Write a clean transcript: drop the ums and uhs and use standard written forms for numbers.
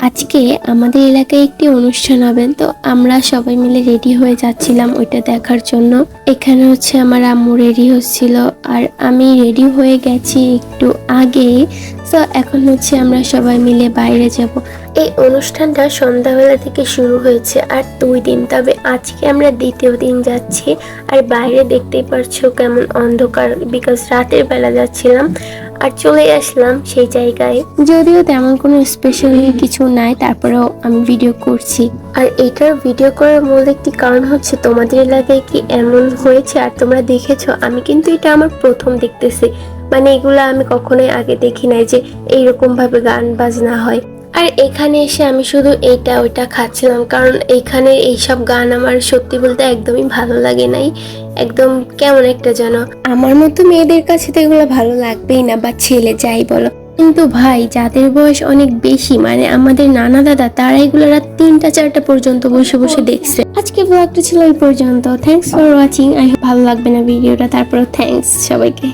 আজকে আমাদের এলাকায় একটি অনুষ্ঠান হবে, তো আমরা সবাই মিলে রেডি হয়ে যাচ্ছিলাম ওইটা দেখার জন্য। এখানে হচ্ছে আমার আম্মু রেডি হচ্ছিল, আর আমি রেডি হয়ে গেছি একটু আগে। তো এখন হচ্ছে আমরা সবাই মিলে বাইরে যাব। এই অনুষ্ঠানটা সন্ধ্যাবেলা থেকে শুরু হয়েছে আর 2 দিন, তবে আজকে আমরা দ্বিতীয় দিন যাচ্ছি। আর বাইরে দেখতেই পারছো কেমন অন্ধকার, বিকজ রাতের বেলা যাচ্ছিলাম আর চলে আসলাম সেই জায়গায়। যদিও তেমন কোনো স্পেশাল কিছু নাই, তারপরেও আমি ভিডিও করছি। আর এটার ভিডিও করার মূল একটি কারণ হচ্ছে তোমাদের এলাকায় কি এমন হয়েছে আর তোমরা দেখেছো? আমি কিন্তু এটা আমার প্রথম দেখতেছি, মানে এগুলা আমি কখনোই আগে দেখি নাই যে এইরকম ভাবে গান বাজনা হয়। আর এখানে এসে আমি শুধু এইটা ওইটা খাচ্ছিলাম, কারণ এইখানে এইসব গান আমার সত্যি বলতে একদমই ভালো লাগে নাই। একদম কেমন একটা যেন, আমার মতো মেয়েদের কাছে তো এগুলো ভালো লাগবেই না, বা ছেলে যাই বলো। কিন্তু ভাই, যাদের বয়স অনেক বেশি, মানে আমাদের নানা দাদা, তারা এগুলো রাত 3টা 4টা পর্যন্ত বসে বসে দেখছে। আজকে ব্লগটা ছিল এই পর্যন্ত। Thanks for watching. ভালো লাগবে না ভিডিওটা, তারপর থ্যাঙ্কস সবাইকে।